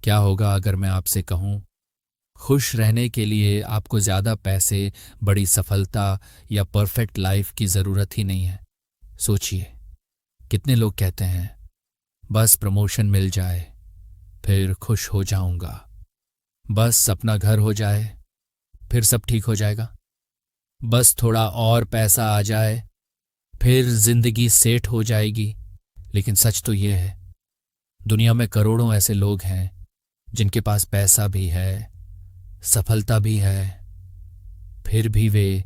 क्या होगा अगर मैं आपसे कहूं, खुश रहने के लिए आपको ज़्यादा पैसे, बड़ी सफलता या परफेक्ट लाइफ की ज़रूरत ही नहीं है। सोचिए, कितने लोग कहते हैं बस प्रमोशन मिल जाए फिर खुश हो जाऊंगा, बस अपना घर हो जाए फिर सब ठीक हो जाएगा, बस थोड़ा और पैसा आ जाए फिर जिंदगी सेट हो जाएगी। लेकिन सच तो ये है, दुनिया में करोड़ों ऐसे लोग हैं जिनके पास पैसा भी है, सफलता भी है, फिर भी वे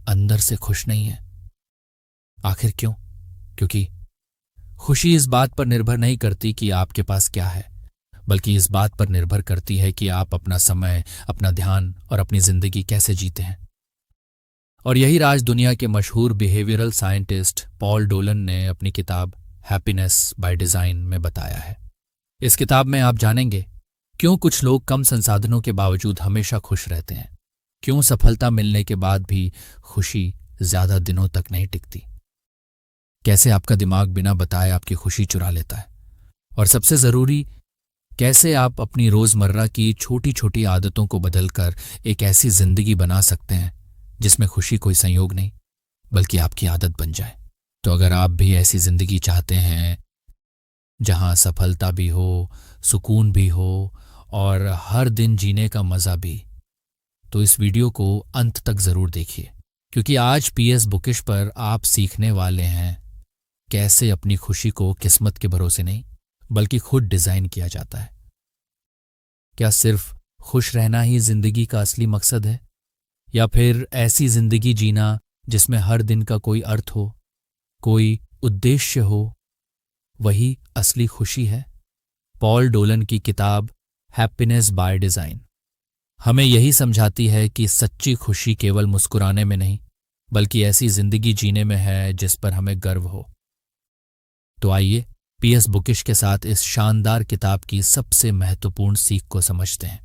अंदर से खुश नहीं हैं। आखिर क्यों? क्योंकि खुशी इस बात पर निर्भर नहीं करती कि आपके पास क्या है, बल्कि इस बात पर निर्भर करती है कि आप अपना समय, अपना ध्यान और अपनी जिंदगी कैसे जीते हैं। और यही राज दुनिया के मशहूर बिहेवियरल साइंटिस्ट पॉल डोलन ने अपनी किताब हैप्पीनेस बाय डिजाइन में बताया है। इस किताब में आप जानेंगे क्यों कुछ लोग कम संसाधनों के बावजूद हमेशा खुश रहते हैं, क्यों सफलता मिलने के बाद भी खुशी ज्यादा दिनों तक नहीं टिकती, कैसे आपका दिमाग बिना बताए आपकी खुशी चुरा लेता है, और सबसे जरूरी, कैसे आप अपनी रोजमर्रा की छोटी छोटी आदतों को बदलकर एक ऐसी जिंदगी बना सकते हैं जिसमें खुशी कोई संयोग नहीं बल्कि आपकी आदत बन जाए। तो अगर आप भी ऐसी जिंदगी चाहते हैं जहां सफलता भी हो, सुकून भी हो और हर दिन जीने का मजा भी, तो इस वीडियो को अंत तक जरूर देखिए, क्योंकि आज पीएस बुकिश पर आप सीखने वाले हैं कैसे अपनी खुशी को किस्मत के भरोसे नहीं बल्कि खुद डिजाइन किया जाता है। क्या सिर्फ खुश रहना ही जिंदगी का असली मकसद है, या फिर ऐसी जिंदगी जीना जिसमें हर दिन का कोई अर्थ हो, कोई उद्देश्य हो, वही असली खुशी है? पॉल डोलन की किताब हैप्पीनेस बाय डिजाइन हमें यही समझाती है कि सच्ची खुशी केवल मुस्कुराने में नहीं बल्कि ऐसी जिंदगी जीने में है जिस पर हमें गर्व हो। तो आइए पीएस बुकिश के साथ इस शानदार किताब की सबसे महत्वपूर्ण सीख को समझते हैं।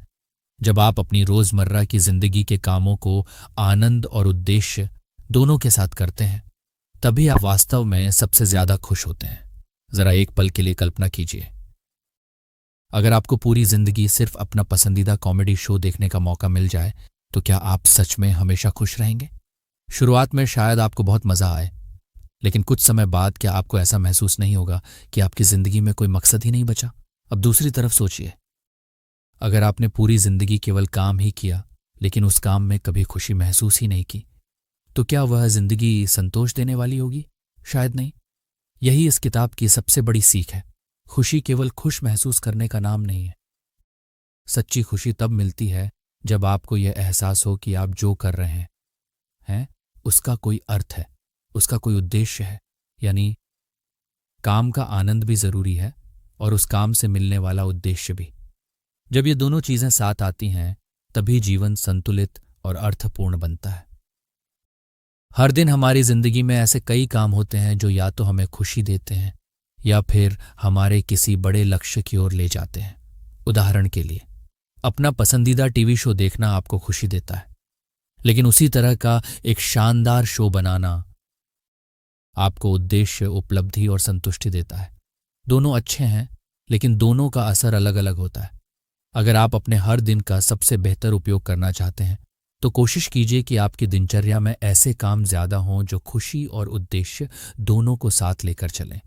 जब आप अपनी रोजमर्रा की जिंदगी के कामों को आनंद और उद्देश्य दोनों के साथ करते हैं, तभी आप वास्तव में सबसे ज्यादा खुश होते हैं। जरा एक पल के लिए कल्पना कीजिए, अगर आपको पूरी जिंदगी सिर्फ अपना पसंदीदा कॉमेडी शो देखने का मौका मिल जाए, तो क्या आप सच में हमेशा खुश रहेंगे? शुरुआत में शायद आपको बहुत मजा आए, लेकिन कुछ समय बाद क्या आपको ऐसा महसूस नहीं होगा कि आपकी जिंदगी में कोई मकसद ही नहीं बचा? अब दूसरी तरफ सोचिए, अगर आपने पूरी जिंदगी केवल काम ही किया लेकिन उस काम में कभी खुशी महसूस ही नहीं की, तो क्या वह जिंदगी संतोष देने वाली होगी? शायद नहीं। यही इस किताब की सबसे बड़ी सीख है। खुशी केवल खुश महसूस करने का नाम नहीं है। सच्ची खुशी तब मिलती है जब आपको यह एहसास हो कि आप जो कर रहे हैं उसका कोई अर्थ है, उसका कोई उद्देश्य है। यानी काम का आनंद भी जरूरी है और उस काम से मिलने वाला उद्देश्य भी। जब ये दोनों चीजें साथ आती हैं, तभी जीवन संतुलित और अर्थपूर्ण बनता है। हर दिन हमारी जिंदगी में ऐसे कई काम होते हैं जो या तो हमें खुशी देते हैं या फिर हमारे किसी बड़े लक्ष्य की ओर ले जाते हैं। उदाहरण के लिए, अपना पसंदीदा टीवी शो देखना आपको खुशी देता है, लेकिन उसी तरह का एक शानदार शो बनाना आपको उद्देश्य, उपलब्धि और संतुष्टि देता है। दोनों अच्छे हैं, लेकिन दोनों का असर अलग अलग होता है। अगर आप अपने हर दिन का सबसे बेहतर उपयोग करना चाहते हैं, तो कोशिश कीजिए कि आपकी दिनचर्या में ऐसे काम ज्यादा हों जो खुशी और उद्देश्य दोनों को साथ लेकर चलें।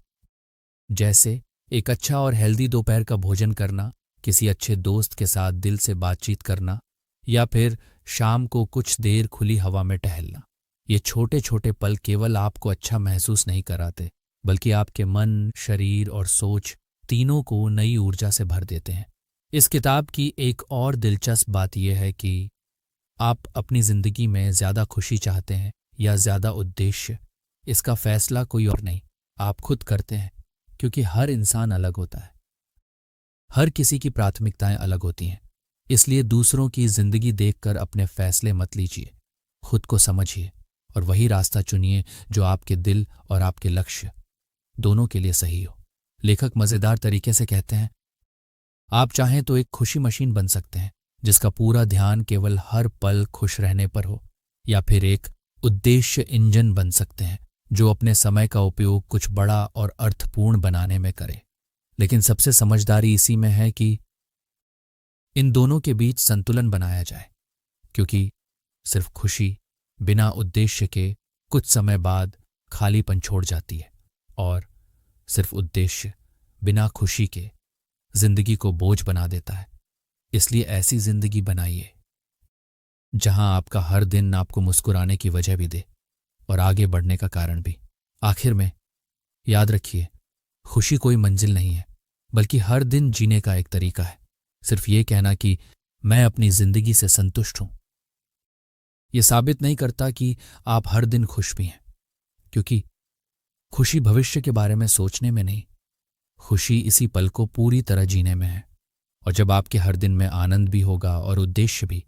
जैसे एक अच्छा और हेल्दी दोपहर का भोजन करना, किसी अच्छे दोस्त के साथ दिल से बातचीत करना, या फिर शाम को कुछ देर खुली हवा में टहलना। ये छोटे छोटे पल केवल आपको अच्छा महसूस नहीं कराते, बल्कि आपके मन, शरीर और सोच तीनों को नई ऊर्जा से भर देते हैं। इस किताब की एक और दिलचस्प बात यह है कि आप अपनी जिंदगी में ज्यादा खुशी चाहते हैं या ज्यादा उद्देश्य, इसका फैसला कोई और नहीं, आप खुद करते हैं। क्योंकि हर इंसान अलग होता है, हर किसी की प्राथमिकताएं अलग होती हैं। इसलिए दूसरों की जिंदगी देखकर अपने फैसले मत लीजिए, खुद को समझिए और वही रास्ता चुनिए जो आपके दिल और आपके लक्ष्य दोनों के लिए सही हो। लेखक मजेदार तरीके से कहते हैं, आप चाहें तो एक खुशी मशीन बन सकते हैं जिसका पूरा ध्यान केवल हर पल खुश रहने पर हो, या फिर एक उद्देश्य इंजन बन सकते हैं जो अपने समय का उपयोग कुछ बड़ा और अर्थपूर्ण बनाने में करे। लेकिन सबसे समझदारी इसी में है कि इन दोनों के बीच संतुलन बनाया जाए, क्योंकि सिर्फ खुशी बिना उद्देश्य के कुछ समय बाद खालीपन छोड़ जाती है, और सिर्फ उद्देश्य बिना खुशी के जिंदगी को बोझ बना देता है। इसलिए ऐसी जिंदगी बनाइए जहां आपका हर दिन आपको मुस्कुराने की वजह भी दे और आगे बढ़ने का कारण भी। आखिर में याद रखिए, खुशी कोई मंजिल नहीं है, बल्कि हर दिन जीने का एक तरीका है। सिर्फ ये कहना कि मैं अपनी जिंदगी से संतुष्ट हूं, यह साबित नहीं करता कि आप हर दिन खुश भी हैं, क्योंकि खुशी भविष्य के बारे में सोचने में नहीं, खुशी इसी पल को पूरी तरह जीने में है। और जब आपके हर दिन में आनंद भी होगा और उद्देश्य भी,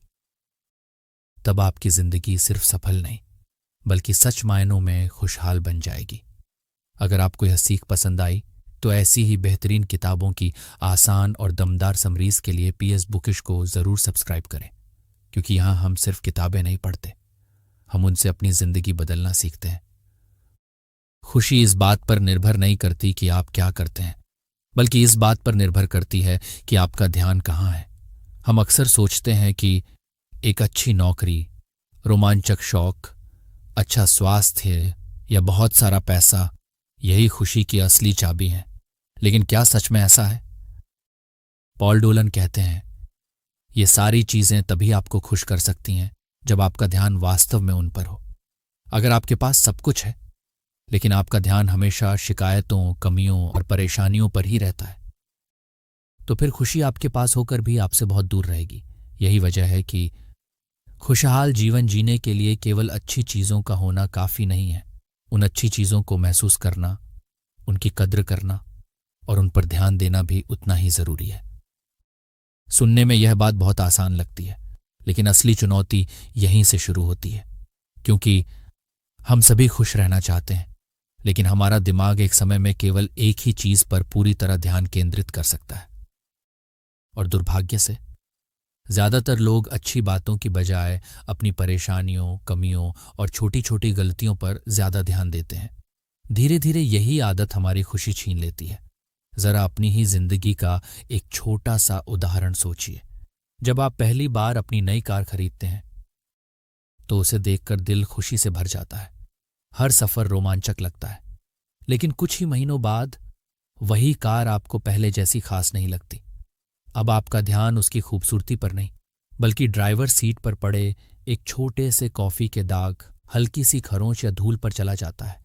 तब आपकी जिंदगी सिर्फ सफल नहीं बल्कि सच मायनों में खुशहाल बन जाएगी। अगर आपको यह सीख पसंद आई तो ऐसी ही बेहतरीन किताबों की आसान और दमदार समरीज के लिए PS बुकिश को जरूर सब्सक्राइब करें, क्योंकि यहां हम सिर्फ किताबें नहीं पढ़ते, हम उनसे अपनी जिंदगी बदलना सीखते हैं। खुशी इस बात पर निर्भर नहीं करती कि आप क्या करते हैं, बल्कि इस बात पर निर्भर करती है कि आपका ध्यान कहाँ है। हम अक्सर सोचते हैं कि एक अच्छी नौकरी, रोमांचक शौक, अच्छा स्वास्थ्य या बहुत सारा पैसा यही खुशी की असली चाबी है। लेकिन क्या सच में ऐसा है? पॉल डोलन कहते हैं, ये सारी चीजें तभी आपको खुश कर सकती हैं जब आपका ध्यान वास्तव में उन पर हो। अगर आपके पास सब कुछ है लेकिन आपका ध्यान हमेशा शिकायतों, कमियों और परेशानियों पर ही रहता है, तो फिर खुशी आपके पास होकर भी आपसे बहुत दूर रहेगी। यही वजह है कि खुशहाल जीवन जीने के लिए केवल अच्छी चीजों का होना काफी नहीं है। उन अच्छी चीजों को महसूस करना, उनकी कद्र करना और उन पर ध्यान देना भी उतना ही जरूरी है। सुनने में यह बात बहुत आसान लगती है, लेकिन असली चुनौती यहीं से शुरू होती है, क्योंकि हम सभी खुश रहना चाहते हैं, लेकिन हमारा दिमाग एक समय में केवल एक ही चीज पर पूरी तरह ध्यान केंद्रित कर सकता है। और दुर्भाग्य से ज्यादातर लोग अच्छी बातों की बजाय अपनी परेशानियों, कमियों और छोटी छोटी गलतियों पर ज्यादा ध्यान देते हैं। धीरे धीरे यही आदत हमारी खुशी छीन लेती है। जरा अपनी ही जिंदगी का एक छोटा सा उदाहरण सोचिए। जब आप पहली बार अपनी नई कार खरीदते हैं तो उसे देखकर दिल खुशी से भर जाता है। हर सफर रोमांचक लगता है, लेकिन कुछ ही महीनों बाद वही कार आपको पहले जैसी खास नहीं लगती। अब आपका ध्यान उसकी खूबसूरती पर नहीं, बल्कि ड्राइवर सीट पर पड़े एक छोटे से कॉफी के दाग, हल्की सी खरोंच या धूल पर चला जाता है।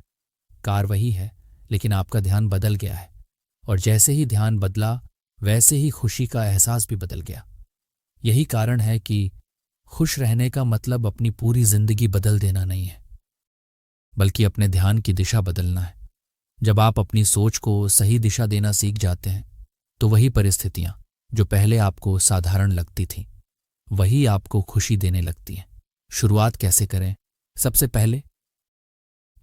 कार वही है, लेकिन आपका ध्यान बदल गया है, और जैसे ही ध्यान बदला वैसे ही खुशी का एहसास भी बदल गया। यही कारण है कि खुश रहने का मतलब अपनी पूरी जिंदगी बदल देना नहीं है, बल्कि अपने ध्यान की दिशा बदलना है। जब आप अपनी सोच को सही दिशा देना सीख जाते हैं तो वही परिस्थितियां जो पहले आपको साधारण लगती थीं, वही आपको खुशी देने लगती हैं। शुरुआत कैसे करें? सबसे पहले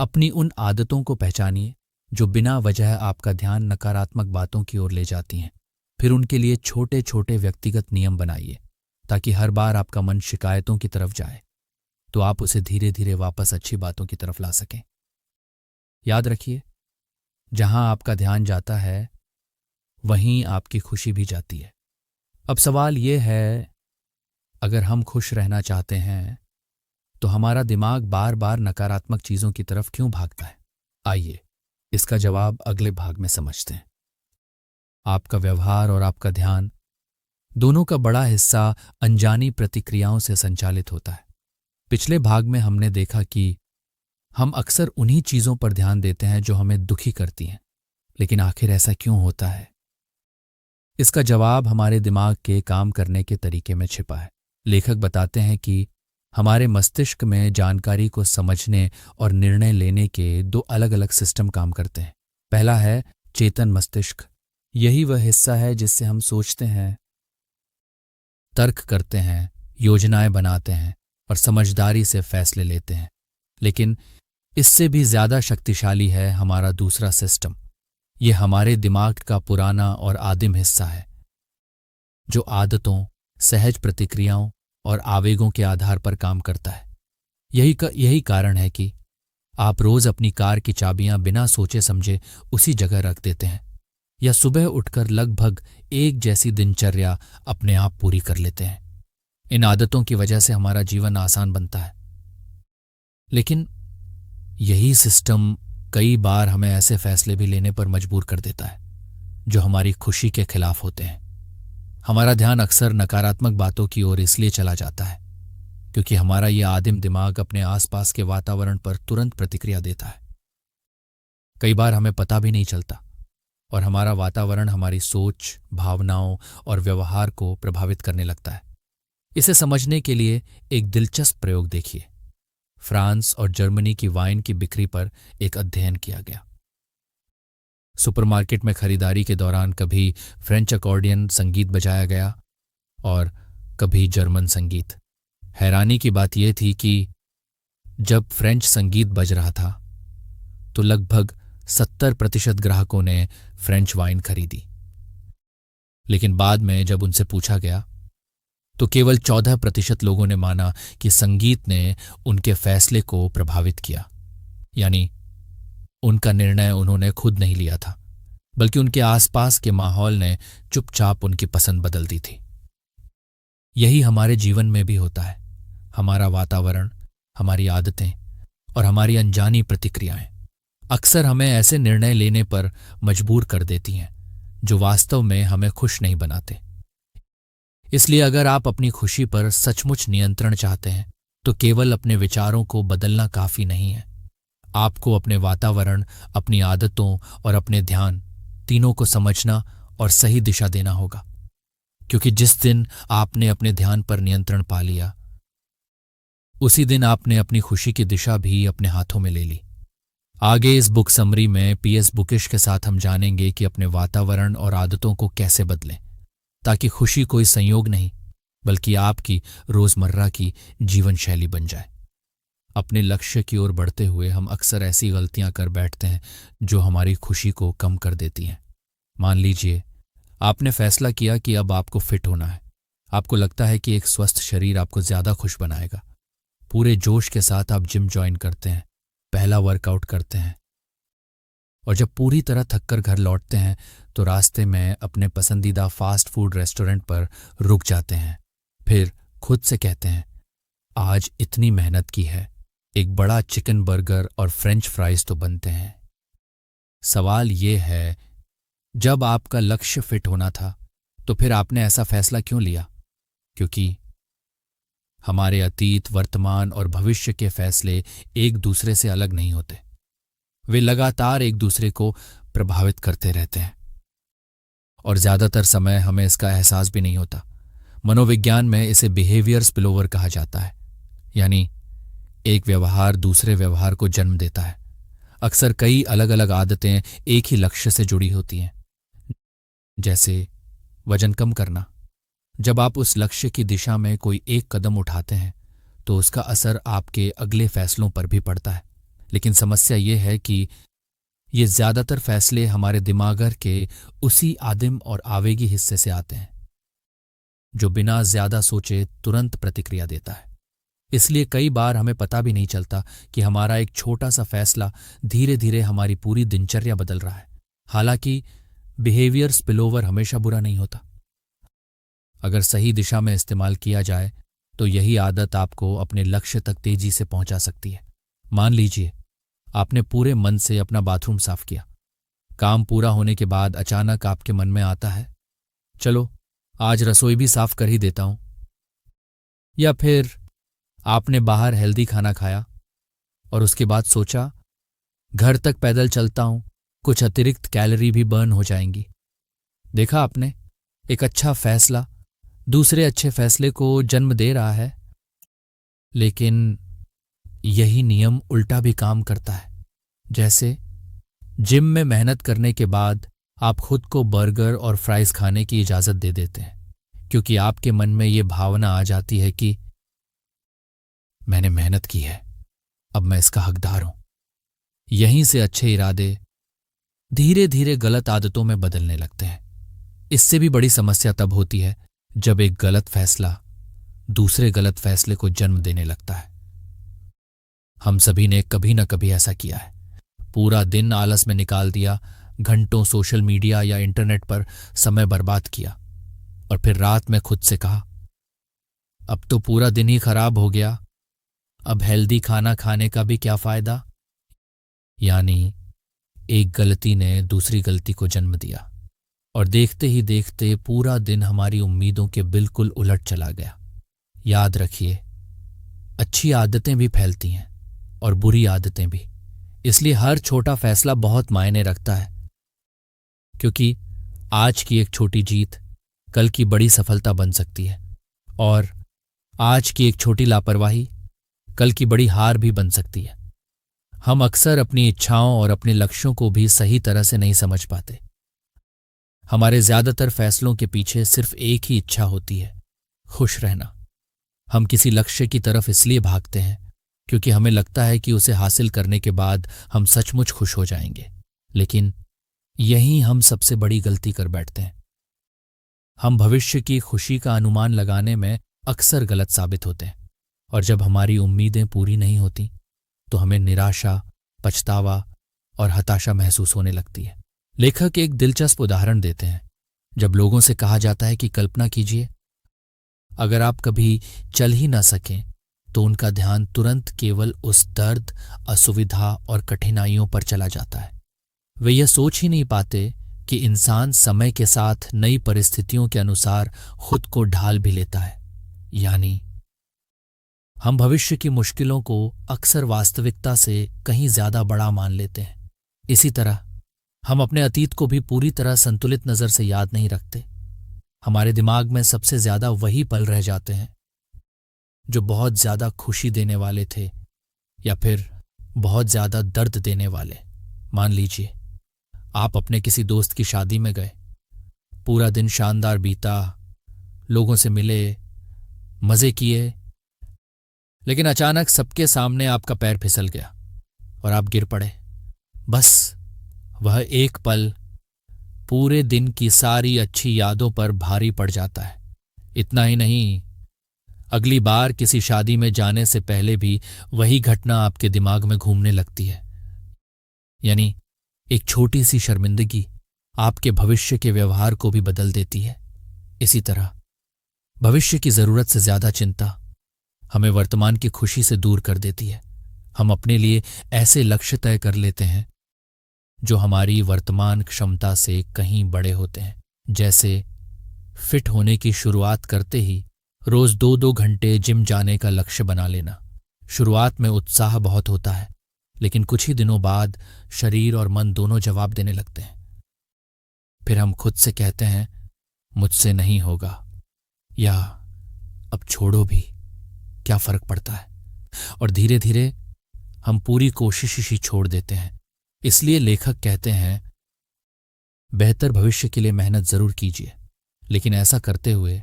अपनी उन आदतों को पहचानिए जो बिना वजह आपका ध्यान नकारात्मक बातों की ओर ले जाती हैं। फिर उनके लिए छोटे छोटे व्यक्तिगत नियम बनाइए, ताकि हर बार आपका मन शिकायतों की तरफ जाए तो आप उसे धीरे धीरे वापस अच्छी बातों की तरफ ला सकें। याद रखिए, जहां आपका ध्यान जाता है वहीं आपकी खुशी भी जाती है। अब सवाल यह है, अगर हम खुश रहना चाहते हैं तो हमारा दिमाग बार बार नकारात्मक चीजों की तरफ क्यों भागता है? आइए इसका जवाब अगले भाग में समझते हैं। आपका व्यवहार और आपका ध्यान दोनों का बड़ा हिस्सा अनजानी प्रतिक्रियाओं से संचालित होता है। पिछले भाग में हमने देखा कि हम अक्सर उन्हीं चीजों पर ध्यान देते हैं जो हमें दुखी करती हैं, लेकिन आखिर ऐसा क्यों होता है? इसका जवाब हमारे दिमाग के काम करने के तरीके में छिपा है। लेखक बताते हैं कि हमारे मस्तिष्क में जानकारी को समझने और निर्णय लेने के दो अलग अलग सिस्टम काम करते हैं। पहला है चेतन मस्तिष्क। यही वह हिस्सा है जिससे हम सोचते हैं, तर्क करते हैं, योजनाएं बनाते हैं और समझदारी से फैसले लेते हैं। लेकिन इससे भी ज्यादा शक्तिशाली है हमारा दूसरा सिस्टम। यह हमारे दिमाग का पुराना और आदिम हिस्सा है, जो आदतों, सहज प्रतिक्रियाओं और आवेगों के आधार पर काम करता है। यही कारण है कि आप रोज अपनी कार की चाबियां बिना सोचे समझे उसी जगह रख देते हैं। या सुबह उठकर लगभग एक जैसी दिनचर्या अपने आप पूरी कर लेते हैं। इन आदतों की वजह से हमारा जीवन आसान बनता है। लेकिन यही सिस्टम कई बार हमें ऐसे फैसले भी लेने पर मजबूर कर देता है जो हमारी खुशी के खिलाफ होते हैं। हमारा ध्यान अक्सर नकारात्मक बातों की ओर इसलिए चला जाता है क्योंकि हमारा यह आदिम दिमाग अपने आसपास के वातावरण पर तुरंत प्रतिक्रिया देता है। कई बार हमें पता भी नहीं चलता और हमारा वातावरण हमारी सोच, भावनाओं और व्यवहार को प्रभावित करने लगता है। इसे समझने के लिए एक दिलचस्प प्रयोग देखिए। फ्रांस और जर्मनी की वाइन की बिक्री पर एक अध्ययन किया गया। सुपरमार्केट में खरीदारी के दौरान कभी फ्रेंच अकॉर्डियन संगीत बजाया गया और कभी जर्मन संगीत। हैरानी की बात यह थी कि जब फ्रेंच संगीत बज रहा था तो लगभग 70% ग्राहकों ने फ्रेंच वाइन खरीदी। लेकिन बाद में जब उनसे पूछा गया तो केवल 14% लोगों ने माना कि संगीत ने उनके फैसले को प्रभावित किया। यानी उनका निर्णय उन्होंने खुद नहीं लिया था, बल्कि उनके आसपास के माहौल ने चुपचाप उनकी पसंद बदल दी थी। यही हमारे जीवन में भी होता है। हमारा वातावरण, हमारी आदतें और हमारी अनजानी प्रतिक्रियाएं अक्सर हमें ऐसे निर्णय लेने पर मजबूर कर देती हैं जो वास्तव में हमें खुश नहीं बनाते। इसलिए अगर आप अपनी खुशी पर सचमुच नियंत्रण चाहते हैं तो केवल अपने विचारों को बदलना काफी नहीं है। आपको अपने वातावरण, अपनी आदतों और अपने ध्यान तीनों को समझना और सही दिशा देना होगा, क्योंकि जिस दिन आपने अपने ध्यान पर नियंत्रण पा लिया उसी दिन आपने अपनी खुशी की दिशा भी अपने हाथों में ले ली। आगे इस बुक समरी में पीएस बुकिश के साथ हम जानेंगे कि अपने वातावरण और आदतों को कैसे बदलें ताकि खुशी कोई संयोग नहीं बल्कि आपकी रोजमर्रा की जीवन शैली बन जाए। अपने लक्ष्य की ओर बढ़ते हुए हम अक्सर ऐसी गलतियां कर बैठते हैं जो हमारी खुशी को कम कर देती हैं। मान लीजिए आपने फैसला किया कि अब आपको फिट होना है। आपको लगता है कि एक स्वस्थ शरीर आपको ज्यादा खुश बनाएगा। पूरे जोश के साथ आप जिम ज्वाइन करते हैं, पहला वर्कआउट करते हैं और जब पूरी तरह थककर घर लौटते हैं तो रास्ते में अपने पसंदीदा फास्ट फूड रेस्टोरेंट पर रुक जाते हैं। फिर खुद से कहते हैं, आज इतनी मेहनत की है, एक बड़ा चिकन बर्गर और फ्रेंच फ्राइज तो बनते हैं। सवाल यह है, जब आपका लक्ष्य फिट होना था तो फिर आपने ऐसा फैसला क्यों लिया? क्योंकि हमारे अतीत, वर्तमान और भविष्य के फैसले एक दूसरे से अलग नहीं होते। वे लगातार एक दूसरे को प्रभावित करते रहते हैं और ज्यादातर समय हमें इसका एहसास भी नहीं होता। मनोविज्ञान में इसे बिहेवियर स्पिलओवर कहा जाता है, यानी एक व्यवहार दूसरे व्यवहार को जन्म देता है। अक्सर कई अलग अलग आदतें एक ही लक्ष्य से जुड़ी होती हैं, जैसे वजन कम करना। जब आप उस लक्ष्य की दिशा में कोई एक कदम उठाते हैं तो उसका असर आपके अगले फैसलों पर भी पड़ता है। लेकिन समस्या यह है कि ये ज्यादातर फैसले हमारे दिमाग के उसी आदिम और आवेगी हिस्से से आते हैं जो बिना ज्यादा सोचे तुरंत प्रतिक्रिया देता है। इसलिए कई बार हमें पता भी नहीं चलता कि हमारा एक छोटा सा फैसला धीरे धीरे हमारी पूरी दिनचर्या बदल रहा है। हालांकि बिहेवियर स्पिलओवर हमेशा बुरा नहीं होता। अगर सही दिशा में इस्तेमाल किया जाए तो यही आदत आपको अपने लक्ष्य तक तेजी से पहुंचा सकती है। मान लीजिए आपने पूरे मन से अपना बाथरूम साफ किया। काम पूरा होने के बाद अचानक आपके मन में आता है, चलो आज रसोई भी साफ कर ही देता हूं। या फिर आपने बाहर हेल्दी खाना खाया और उसके बाद सोचा, घर तक पैदल चलता हूं, कुछ अतिरिक्त कैलोरी भी बर्न हो जाएंगी। देखा आपने, एक अच्छा फैसला दूसरे अच्छे फैसले को जन्म दे रहा है। लेकिन यही नियम उल्टा भी काम करता है। जैसे जिम में मेहनत करने के बाद आप खुद को बर्गर और फ्राइज खाने की इजाजत दे देते हैं क्योंकि आपके मन में ये भावना आ जाती है कि मैंने मेहनत की है, अब मैं इसका हकदार हूं। यहीं से अच्छे इरादे धीरे धीरे गलत आदतों में बदलने लगते हैं। इससे भी बड़ी समस्या तब होती है जब एक गलत फैसला दूसरे गलत फैसले को जन्म देने लगता है। हम सभी ने कभी ना कभी ऐसा किया है। पूरा दिन आलस में निकाल दिया, घंटों सोशल मीडिया या इंटरनेट पर समय बर्बाद किया और फिर रात में खुद से कहा, अब तो पूरा दिन ही खराब हो गया, अब हेल्दी खाना खाने का भी क्या फायदा। यानी एक गलती ने दूसरी गलती को जन्म दिया और देखते ही देखते पूरा दिन हमारी उम्मीदों के बिल्कुल उलट चला गया। याद रखिए, अच्छी आदतें भी फैलती हैं और बुरी आदतें भी, इसलिए हर छोटा फैसला बहुत मायने रखता है, क्योंकि आज की एक छोटी जीत कल की बड़ी सफलता बन सकती है और आज की एक छोटी लापरवाही कल की बड़ी हार भी बन सकती है। हम अक्सर अपनी इच्छाओं और अपने लक्ष्यों को भी सही तरह से नहीं समझ पाते। हमारे ज्यादातर फैसलों के पीछे सिर्फ एक ही इच्छा होती है, खुश रहना। हम किसी लक्ष्य की तरफ इसलिए भागते हैं क्योंकि हमें लगता है कि उसे हासिल करने के बाद हम सचमुच खुश हो जाएंगे, लेकिन यही हम सबसे बड़ी गलती कर बैठते हैं। हम भविष्य की खुशी का अनुमान लगाने में अक्सर गलत साबित होते हैं और जब हमारी उम्मीदें पूरी नहीं होती तो हमें निराशा, पछतावा और हताशा महसूस होने लगती है। लेखक एक दिलचस्प उदाहरण देते हैं। जब लोगों से कहा जाता है कि कल्पना कीजिए अगर आप कभी चल ही ना सकें, तो उनका ध्यान तुरंत केवल उस दर्द, असुविधा और कठिनाइयों पर चला जाता है। वे यह सोच ही नहीं पाते कि इंसान समय के साथ नई परिस्थितियों के अनुसार खुद को ढाल भी लेता है। यानी हम भविष्य की मुश्किलों को अक्सर वास्तविकता से कहीं ज्यादा बड़ा मान लेते हैं। इसी तरह हम अपने अतीत को भी पूरी तरह संतुलित नजर से याद नहीं रखते। हमारे दिमाग में सबसे ज्यादा वही पल रह जाते हैं जो बहुत ज्यादा खुशी देने वाले थे या फिर बहुत ज्यादा दर्द देने वाले। मान लीजिए आप अपने किसी दोस्त की शादी में गए, पूरा दिन शानदार बीता, लोगों से मिले, मजे किए, लेकिन अचानक सबके सामने आपका पैर फिसल गया और आप गिर पड़े। बस वह एक पल पूरे दिन की सारी अच्छी यादों पर भारी पड़ जाता है। इतना ही नहीं, अगली बार किसी शादी में जाने से पहले भी वही घटना आपके दिमाग में घूमने लगती है। यानी एक छोटी सी शर्मिंदगी आपके भविष्य के व्यवहार को भी बदल देती है। इसी तरह भविष्य की जरूरत से ज्यादा चिंता हमें वर्तमान की खुशी से दूर कर देती है। हम अपने लिए ऐसे लक्ष्य तय कर लेते हैं जो हमारी वर्तमान क्षमता से कहीं बड़े होते हैं। जैसे फिट होने की शुरुआत करते ही रोज 2-2 घंटे जिम जाने का लक्ष्य बना लेना। शुरुआत में उत्साह बहुत होता है, लेकिन कुछ ही दिनों बाद शरीर और मन दोनों जवाब देने लगते हैं। फिर हम खुद से कहते हैं मुझसे नहीं होगा, या अब छोड़ो भी, क्या फर्क पड़ता है। और धीरे धीरे हम पूरी कोशिश ही छोड़ देते हैं। इसलिए लेखक कहते हैं बेहतर भविष्य के लिए मेहनत जरूर कीजिए, लेकिन ऐसा करते हुए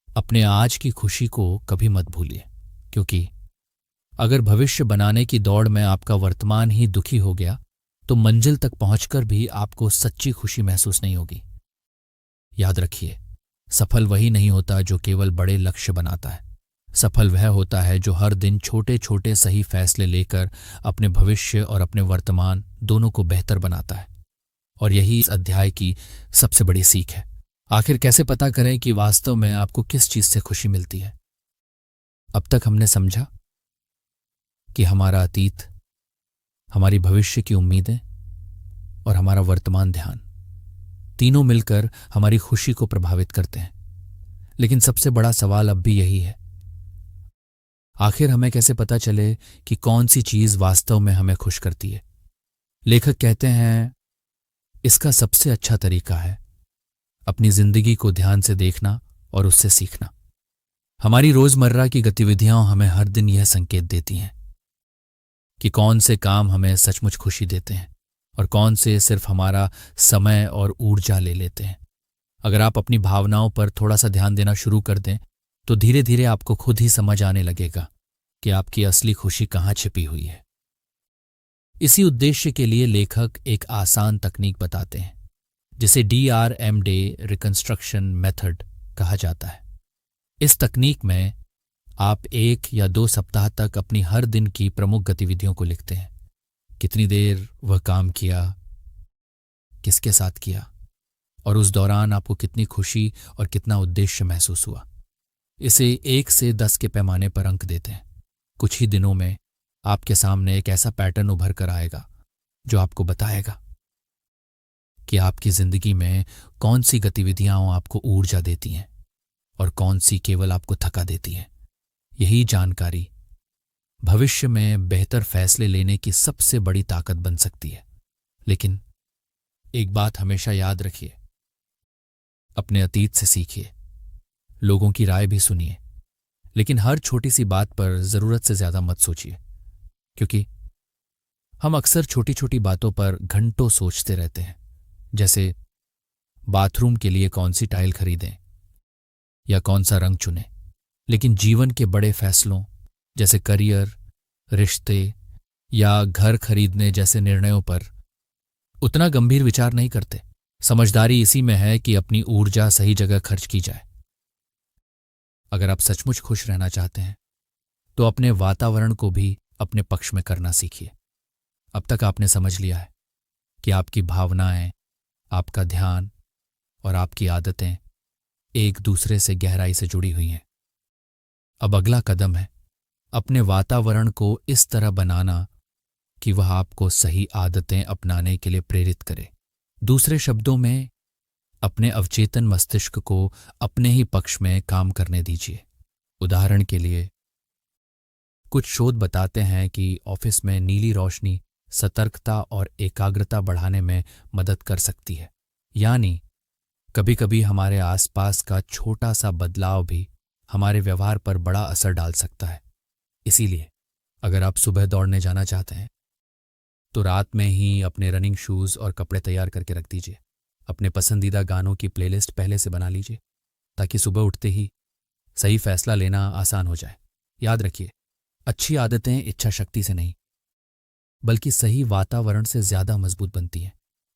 अपने आज की खुशी को कभी मत भूलिए, क्योंकि अगर भविष्य बनाने की दौड़ में आपका वर्तमान ही दुखी हो गया तो मंजिल तक पहुंचकर भी आपको सच्ची खुशी महसूस नहीं होगी। याद रखिए, सफल वही नहीं होता जो केवल बड़े लक्ष्य बनाता है। सफल वह होता है जो हर दिन छोटे छोटे सही फैसले लेकर अपने भविष्य और अपने वर्तमान दोनों को बेहतर बनाता है। और यही इस अध्याय की सबसे बड़ी सीख है। आखिर कैसे पता करें कि वास्तव में आपको किस चीज से खुशी मिलती है? अब तक हमने समझा कि हमारा अतीत, हमारी भविष्य की उम्मीदें और हमारा वर्तमान ध्यान तीनों मिलकर हमारी खुशी को प्रभावित करते हैं। लेकिन सबसे बड़ा सवाल अब भी यही है, आखिर हमें कैसे पता चले कि कौन सी चीज वास्तव में हमें खुश करती है? लेखक कहते हैं इसका सबसे अच्छा तरीका है अपनी जिंदगी को ध्यान से देखना और उससे सीखना। हमारी रोजमर्रा की गतिविधियां हमें हर दिन यह संकेत देती हैं कि कौन से काम हमें सचमुच खुशी देते हैं और कौन से सिर्फ हमारा समय और ऊर्जा ले लेते हैं। अगर आप अपनी भावनाओं पर थोड़ा सा ध्यान देना शुरू कर दें तो धीरे धीरे आपको खुद ही समझ आने लगेगा कि आपकी असली खुशी कहाँ छिपी हुई है। इसी उद्देश्य के लिए लेखक एक आसान तकनीक बताते हैं जिसे DRM रिकंस्ट्रक्शन मेथड कहा जाता है। इस तकनीक में आप 1 या 2 सप्ताह तक अपनी हर दिन की प्रमुख गतिविधियों को लिखते हैं। कितनी देर वह काम किया, किसके साथ किया, और उस दौरान आपको कितनी खुशी और कितना उद्देश्य महसूस हुआ। इसे 1 से 10 के पैमाने पर अंक देते हैं। कुछ ही दिनों में आपके सामने एक ऐसा पैटर्न उभर कर आएगा जो आपको बताएगा कि आपकी जिंदगी में कौन सी गतिविधियां आपको ऊर्जा देती हैं और कौन सी केवल आपको थका देती हैं। यही जानकारी भविष्य में बेहतर फैसले लेने की सबसे बड़ी ताकत बन सकती है। लेकिन एक बात हमेशा याद रखिए, अपने अतीत से सीखिए, लोगों की राय भी सुनिए, लेकिन हर छोटी सी बात पर जरूरत से ज्यादा मत सोचिए, क्योंकि हम अक्सर छोटी छोटी बातों पर घंटों सोचते रहते हैं। जैसे बाथरूम के लिए कौन सी टाइल खरीदें या कौन सा रंग चुनें, लेकिन जीवन के बड़े फैसलों जैसे करियर, रिश्ते या घर खरीदने जैसे निर्णयों पर उतना गंभीर विचार नहीं करते। समझदारी इसी में है कि अपनी ऊर्जा सही जगह खर्च की जाए। अगर आप सचमुच खुश रहना चाहते हैं तो अपने वातावरण को भी अपने पक्ष में करना सीखिए। अब तक आपने समझ लिया है कि आपकी भावनाएं, आपका ध्यान और आपकी आदतें एक दूसरे से गहराई से जुड़ी हुई हैं। अब अगला कदम है अपने वातावरण को इस तरह बनाना कि वह आपको सही आदतें अपनाने के लिए प्रेरित करे। दूसरे शब्दों में, अपने अवचेतन मस्तिष्क को अपने ही पक्ष में काम करने दीजिए। उदाहरण के लिए, कुछ शोध बताते हैं कि ऑफिस में नीली रोशनी सतर्कता और एकाग्रता बढ़ाने में मदद कर सकती है। यानी कभी कभी हमारे आसपास का छोटा सा बदलाव भी हमारे व्यवहार पर बड़ा असर डाल सकता है। इसीलिए अगर आप सुबह दौड़ने जाना चाहते हैं तो रात में ही अपने रनिंग शूज और कपड़े तैयार करके रख दीजिए। अपने पसंदीदा गानों की प्लेलिस्ट पहले से बना लीजिए ताकि सुबह उठते ही सही फैसला लेना आसान हो जाए। याद रखिए, अच्छी आदतें इच्छा शक्ति से नहीं बल्कि सही वातावरण से ज्यादा मजबूत बनती हैं।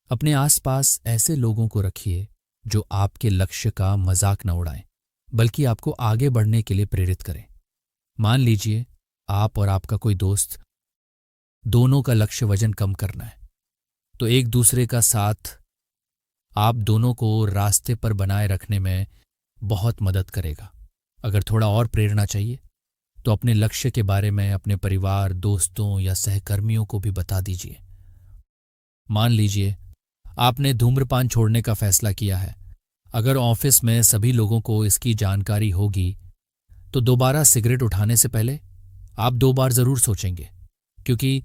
अपने आसपास ऐसे लोगों को रखिए जो आपके लक्ष्य का मजाक न उड़ाएं बल्कि आपको आगे बढ़ने के लिए प्रेरित करें। मान लीजिए आप और आपका कोई दोस्त दोनों का लक्ष्य वजन कम करना है, तो एक दूसरे का साथ आप दोनों को रास्ते पर बनाए रखने में बहुत मदद करेगा। अगर थोड़ा और प्रेरणा चाहिए तो अपने लक्ष्य के बारे में अपने परिवार, दोस्तों या सहकर्मियों को भी बता दीजिए। मान लीजिए आपने धूम्रपान छोड़ने का फैसला किया है। अगर ऑफिस में सभी लोगों को इसकी जानकारी होगी तो दोबारा सिगरेट उठाने से पहले आप 2 बार जरूर सोचेंगे, क्योंकि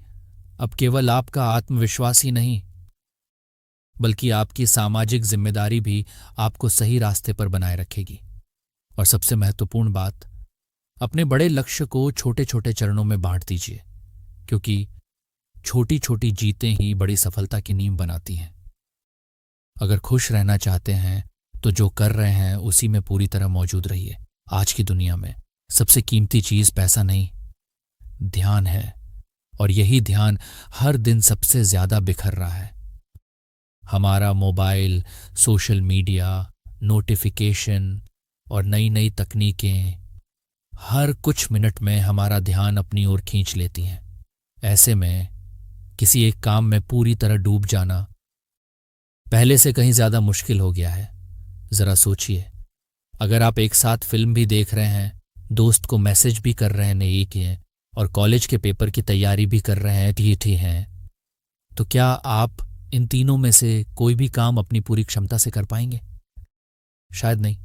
अब केवल आपका आत्मविश्वास ही नहीं बल्कि आपकी सामाजिक जिम्मेदारी भी आपको सही रास्ते पर बनाए रखेगी। और सबसे महत्वपूर्ण बात, अपने बड़े लक्ष्य को छोटे छोटे चरणों में बांट दीजिए, क्योंकि छोटी छोटी जीतें ही बड़ी सफलता की नींव बनाती हैं। अगर खुश रहना चाहते हैं तो जो कर रहे हैं उसी में पूरी तरह मौजूद रहिए। आज की दुनिया में सबसे कीमती चीज पैसा नहीं, ध्यान है, और यही ध्यान हर दिन सबसे ज्यादा बिखर रहा है। हमारा मोबाइल, सोशल मीडिया, नोटिफिकेशन और नई नई तकनीकें हर कुछ मिनट में हमारा ध्यान अपनी ओर खींच लेती हैं। ऐसे में किसी एक काम में पूरी तरह डूब जाना पहले से कहीं ज्यादा मुश्किल हो गया है। जरा सोचिए, अगर आप एक साथ फिल्म भी देख रहे हैं, दोस्त को मैसेज भी कर रहे हैं नई के, और कॉलेज के पेपर की तैयारी भी कर रहे हैं ठीक हैं, तो क्या आप इन तीनों में से कोई भी काम अपनी पूरी क्षमता से कर पाएंगे? शायद नहीं।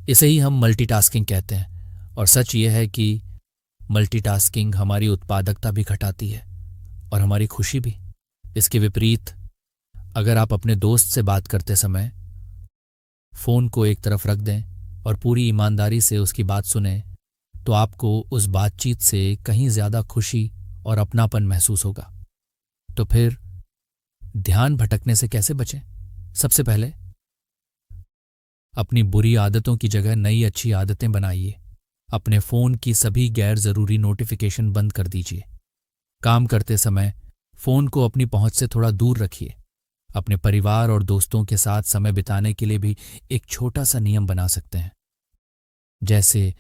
इसे ही हम मल्टीटास्किंग कहते हैं, और सच यह है कि मल्टीटास्किंग हमारी उत्पादकता भी घटाती है और हमारी खुशी भी। इसके विपरीत, अगर आप अपने दोस्त से बात करते समय फोन को एक तरफ रख दें और पूरी ईमानदारी से उसकी बात सुनें, तो आपको उस बातचीत से कहीं ज्यादा खुशी और अपनापन महसूस होगा। तो फिर ध्यान भटकने से कैसे बचें? सबसे पहले अपनी बुरी आदतों की जगह नई अच्छी आदतें बनाइए। अपने फोन की सभी गैर जरूरी नोटिफिकेशन बंद कर दीजिए। काम करते समय फोन को अपनी पहुंच से थोड़ा दूर रखिए। अपने परिवार और दोस्तों के साथ समय बिताने के लिए भी एक छोटा सा नियम बना सकते हैं। जैसे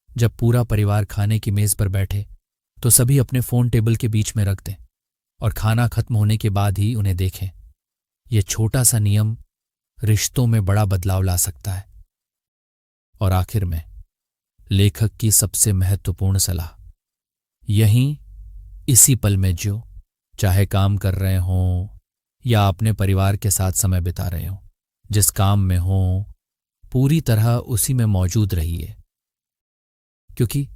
जब पूरा परिवार खाने की मेज पर बैठे तो सभी अपने फोन टेबल के बीच में रख दें और खाना खत्म होने के बाद ही उन्हें देखें। ये छोटा सा नियम रिश्तों में बड़ा बदलाव ला सकता है। और आखिर में लेखक की सबसे महत्वपूर्ण सलाह, यहीं इसी पल में जियो, चाहे काम कर रहे हों या अपने परिवार के साथ समय बिता रहे हों। जिस काम में हों पूरी तरह उसी में मौजूद रहिए, क्योंकि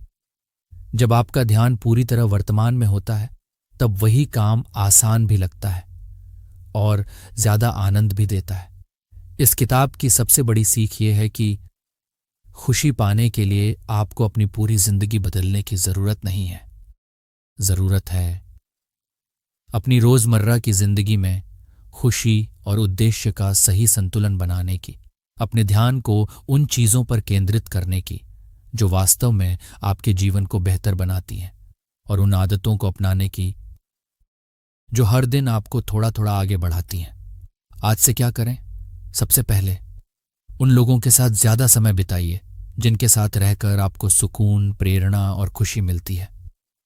जब आपका ध्यान पूरी तरह वर्तमान में होता है तब वही काम आसान भी लगता है और ज्यादा आनंद भी देता है। इस किताब की सबसे बड़ी सीख यह है कि खुशी पाने के लिए आपको अपनी पूरी जिंदगी बदलने की जरूरत नहीं है। जरूरत है अपनी रोजमर्रा की जिंदगी में खुशी और उद्देश्य का सही संतुलन बनाने की, अपने ध्यान को उन चीजों पर केंद्रित करने की जो वास्तव में आपके जीवन को बेहतर बनाती हैं, और उन आदतों को अपनाने की जो हर दिन आपको थोड़ा थोड़ा आगे बढ़ाती हैं। आज से क्या करें? सबसे पहले उन लोगों के साथ ज्यादा समय बिताइए जिनके साथ रहकर आपको सुकून, प्रेरणा और खुशी मिलती है।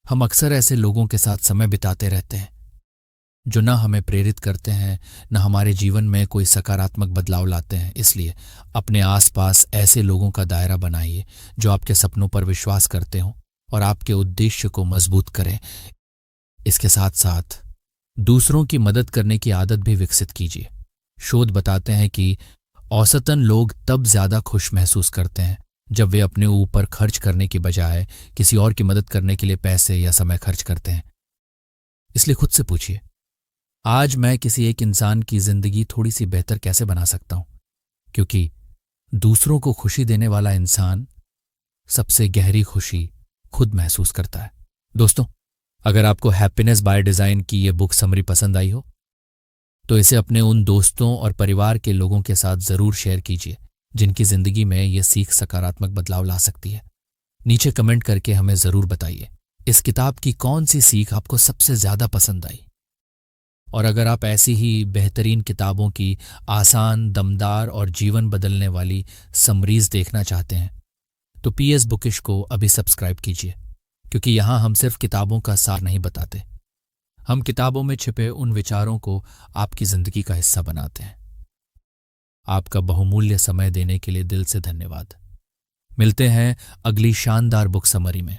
हम अक्सर ऐसे लोगों के साथ समय बिताते रहते हैं जो न हमें प्रेरित करते हैं, न हमारे जीवन में कोई सकारात्मक बदलाव लाते हैं। इसलिए अपने आसपास ऐसे लोगों का दायरा बनाइए जो आपके सपनों पर विश्वास करते हों और आपके उद्देश्य को मजबूत करें। इसके साथ साथ दूसरों की मदद करने की आदत भी विकसित कीजिए। शोध बताते हैं कि औसतन लोग तब ज्यादा खुश महसूस करते हैं जब वे अपने ऊपर खर्च करने की बजाय किसी और की मदद करने के लिए पैसे या समय खर्च करते हैं। इसलिए खुद से पूछिए, आज मैं किसी एक इंसान की जिंदगी थोड़ी सी बेहतर कैसे बना सकता हूं? क्योंकि दूसरों को खुशी देने वाला इंसान सबसे गहरी खुशी खुद महसूस करता है। दोस्तों, अगर आपको हैप्पीनेस बाय डिजाइन की ये बुक समरी पसंद आई हो तो इसे अपने उन दोस्तों और परिवार के लोगों के साथ जरूर शेयर कीजिए जिनकी जिंदगी में यह सीख सकारात्मक बदलाव ला सकती है। नीचे कमेंट करके हमें जरूर बताइए इस किताब की कौन सी सीख आपको सबसे ज्यादा पसंद आई। और अगर आप ऐसी ही बेहतरीन किताबों की आसान, दमदार और जीवन बदलने वाली समरीज देखना चाहते हैं तो PS बुकिश को अभी सब्सक्राइब कीजिए, क्योंकि यहां हम सिर्फ किताबों का सार नहीं बताते, हम किताबों में छिपे उन विचारों को आपकी जिंदगी का हिस्सा बनाते हैं। आपका बहुमूल्य समय देने के लिए दिल से धन्यवाद। मिलते हैं अगली शानदार बुक समरी में।